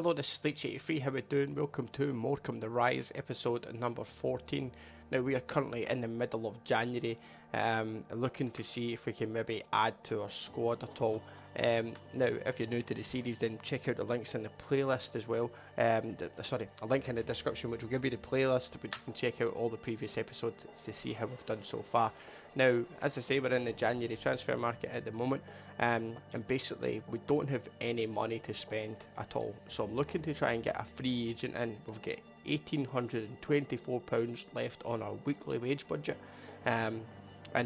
Hello, this is Leech83, how we doing? Welcome to Morecambe The Rise, episode number 14. Now we are currently in the middle of January, looking to see if we can maybe add to our squad at all. Now if you're new to the series, then check out the links in the playlist as well. Sorry, a link in the description which will give you the playlist, but you can check out all the previous episodes to see how we've done so far. Now, as I say, we're in the January transfer market at the moment, and basically we don't have any money to spend at all. So I'm looking to try and get a free agent in. We've got £1,824 left on our weekly wage budget, and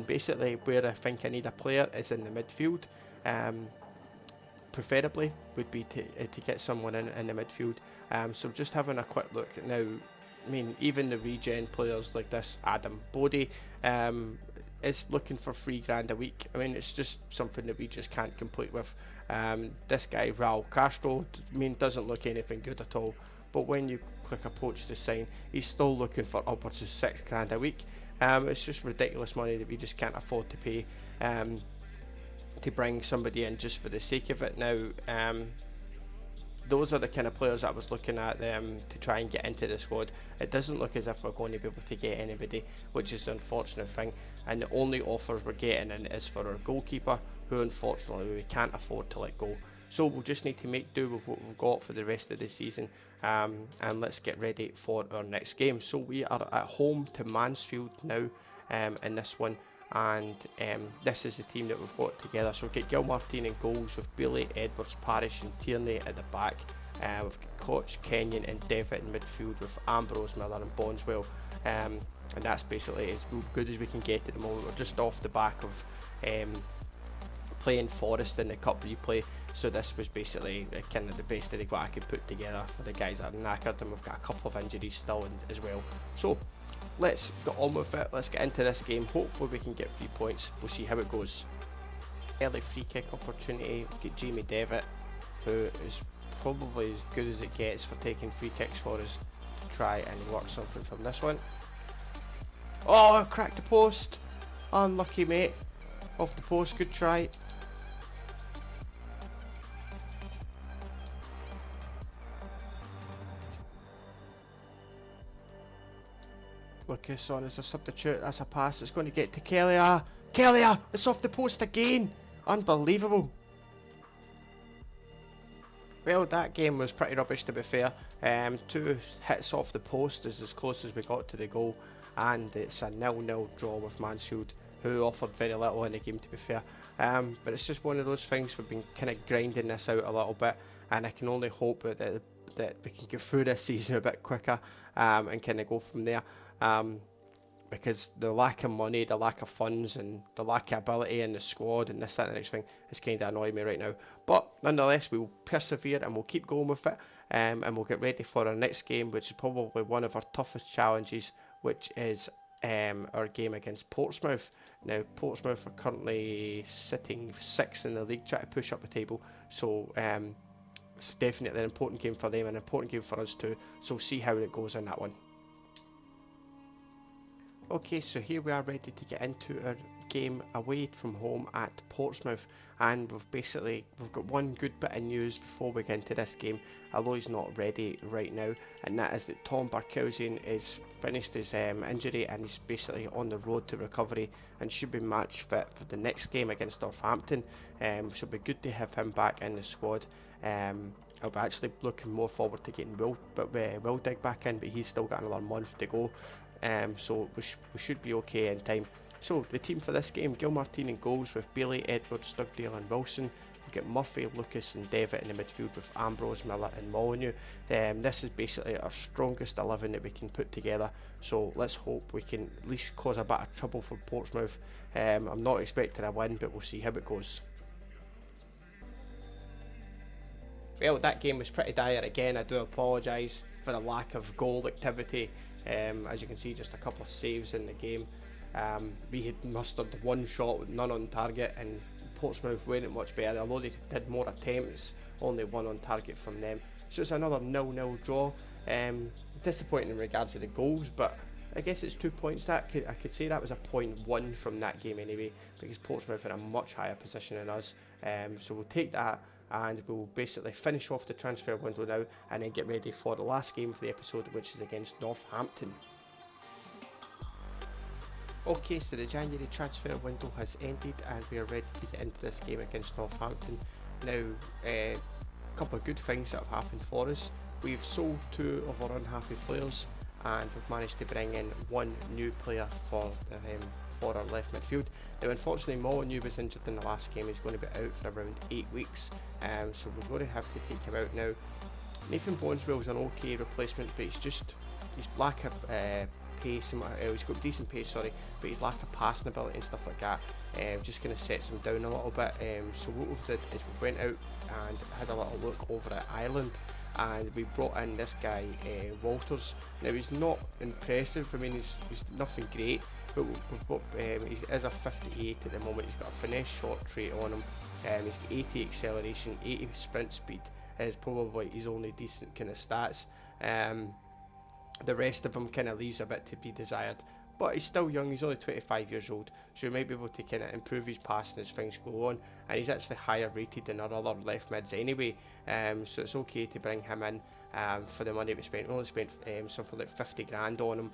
basically where I think I need a player is in the midfield. Preferably would be to get someone in the midfield. So just having a quick look now. I mean, even the regen players like this Adam Bodie is looking for £3 a week. I mean, it's just something that we just can't compete with. This guy Raul Castro, I mean, doesn't look anything good at all. But when you click approach to sign, he's still looking for upwards of £6 a week. It's just ridiculous money that we just can't afford to pay to bring somebody in just for the sake of it. Now, those are the kind of players I was looking at to try and get into the squad. It doesn't look as if we're going to be able to get anybody, which is the unfortunate thing. And the only offers we're getting in is for our goalkeeper, who unfortunately we can't afford to let go. So we'll just need to make do with what we've got for the rest of the season, and let's get ready for our next game. So we are at home to Mansfield now in this one. And this is the team that we've got together. So we've got Gilmartin in goals with Bailey, Edwards, Parrish and Tierney at the back. We've got Koch, Kenyon and Devitt in midfield with Ambrose, Miller and Bondswell. And that's basically as good as we can get at the moment. We're just off the back of playing Forest in the cup replay, so this was basically kind of the best of what I could put together for the guys that are knackered, and we've got a couple of injuries still as well. So let's get on with it. Let's get into this game. Hopefully we can get 3 points. We'll see how it goes. Early free kick opportunity. We've got Jamie Devitt, who is probably as good as it gets for taking free kicks for us, to try and work something from this one. Oh, I cracked the post. Unlucky, mate. Off the post. Good try. Lucas on as a substitute. That's a pass. It's going to get to Kelleher. Kelleher! It's off the post again. Unbelievable. Well, that game was pretty rubbish, to be fair. 2 hits off the post is as close as we got to the goal, and it's a 0-0 draw with Mansfield, who offered very little in the game, to be fair. But it's just one of those things. We've been kind of grinding this out a little bit, and I can only hope that we can get through this season a bit quicker and kind of go from there. Because the lack of money, the lack of funds and the lack of ability in the squad and this, that and the next thing is kind of annoying me right now. But nonetheless, we will persevere and we'll keep going with it, and we'll get ready for our next game, which is probably one of our toughest challenges, which is our game against Portsmouth. Now, Portsmouth are currently sitting 6th in the league, trying to push up the table, so it's definitely an important game for them and an important game for us too, so we'll see how it goes in that one. Okay, so here we are ready to get into our game away from home at Portsmouth, and we've got one good bit of news before we get into this game, although he's not ready right now, and that is that Tom Barkhuizen is finished his injury and he's basically on the road to recovery and should be match fit for the next game against Northampton. So it'll be good to have him back in the squad. I'll be actually looking more forward to getting Wildig back in, but he's still got another month to go. So we should be okay in time. So the team for this game: Gilmartin in goals with Bailey, Edwards, Dugdale and Wilson. We've got Murphy, Lucas and Devitt in the midfield with Ambrose, Miller and Molyneux. This is basically our strongest 11 that we can put together, so let's hope we can at least cause a bit of trouble for Portsmouth. I'm not expecting a win, but we'll see how it goes. Well, that game was pretty dire again. I do apologise for the lack of goal activity. As you can see, just a couple of saves in the game. We had mustered one shot with none on target, and Portsmouth weren't much better, although they did more attempts, only one on target from them. So it's another 0-0 draw. Disappointing in regards to the goals, but I guess it's 2 points. I could say that was a 0.1 from that game anyway, because Portsmouth are in a much higher position than us. So we'll take that, and we'll basically finish off the transfer window now and then get ready for the last game of the episode, which is against Northampton. Okay, so the January transfer window has ended and we are ready to get into this game against Northampton. Now, a couple of good things that have happened for us. We've sold 2 of our unhappy players and we've managed to bring in 1 new player for our left midfield. Now, unfortunately, Molyneux was injured in the last game. He's going to be out for around 8 weeks, so we're going to have to take him out now. Nathan Bonneswell's an okay replacement, but he's lack of pace. He's got decent pace, sorry, but his lack of passing ability and stuff like that just kind of sets him down a little bit. So what we've did is we went out and had a little look over at Ireland, and we brought in this guy Walters. Now, he's not impressive. I mean, he's nothing great, but he is a 58 at the moment. He's got a finesse shot trait on him. He's got 80 acceleration, 80 sprint speed. Is probably his only decent kind of stats. The rest of him kind of leaves a bit to be desired, but he's still young. He's only 25 years old, so he might be able to kind of improve his passing as things go on, and he's actually higher rated than our other left mids anyway, so it's okay to bring him in for the money we spent. We only spent something like 50 grand on him,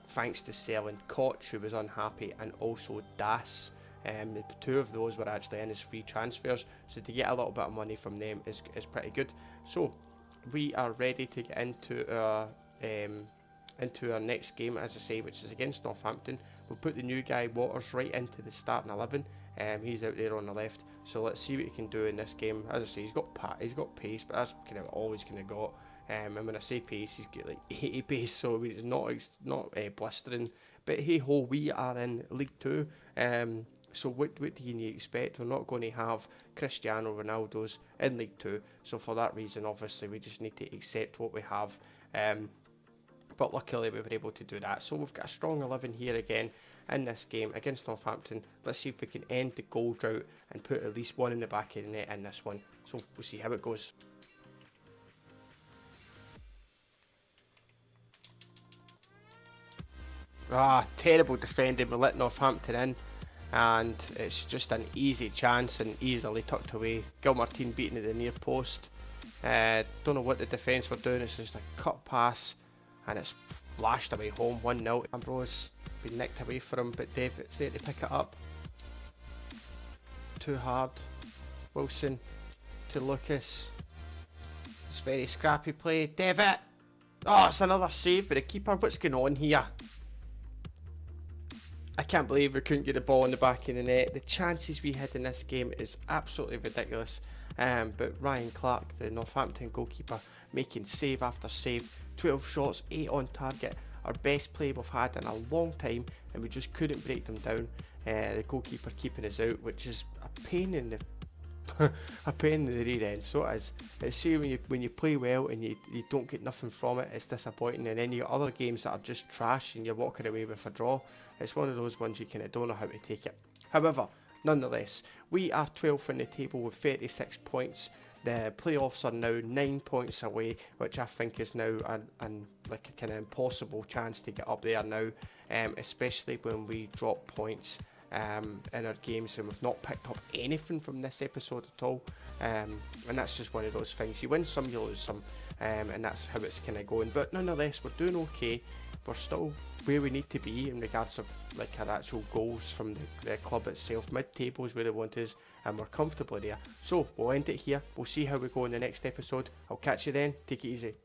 thanks to selling Koch, who was unhappy, and also Das. The 2 of those were actually in as free transfers, so to get a little bit of money from them is pretty good. So we are ready to get into our next game, as I say, which is against Northampton. We'll put the new guy Waters right into the starting 11. He's out there on the left, so let's see what he can do in this game. As I say, he's got pace, but that's kind of all he's kind of got. And when I say pace, he's got like 80 pace, so I mean, it's not blistering. But hey ho, we are in League 2. So what do you expect? We're not going to have Cristiano Ronaldo's in League 2, so for that reason, obviously, we just need to accept what we have. But luckily we were able to do that. So we've got a strong 11 here again in this game against Northampton. Let's see if we can end the goal drought and put at least 1 in the back of the net in this one. So we'll see how it goes. Terrible defending. We let Northampton in, and it's just an easy chance and easily tucked away. Gilmartin beaten at the near post. Don't know what the defence were doing. It's just a cut pass and it's flashed away home. 1-0. Ambrose been nicked away from him, but David's there to pick it up. Too hard. Wilson to Lucas. It's very scrappy play. David! Oh, it's another save for the keeper. What's going on here? I can't believe we couldn't get the ball in the back of the net. The chances we had in this game is absolutely ridiculous. But Ryan Clark, the Northampton goalkeeper, making save after save. 12 shots, 8 on target. Our best play we've had in a long time, and we just couldn't break them down. The goalkeeper keeping us out, which is a pain in the a pain in the rear end. So it is. It's see when you play well and you don't get nothing from it, it's disappointing. And then you got other games that are just trash and you're walking away with a draw. It's one of those ones you kind of don't know how to take it. However, nonetheless, we are 12th in the table with 36 points. The playoffs are now 9 points away, which I think is now like a kind of impossible chance to get up there now, especially when we drop points in our games and we've not picked up anything from this episode at all, and that's just one of those things. You win some, you lose some, and that's how it's kind of going. But nonetheless, we're doing okay. We're still where we need to be in regards of like our actual goals from the club itself. Mid-table is where the want is, and we're comfortably there. So we'll end it here. We'll see how we go in the next episode. I'll catch you then. Take it easy.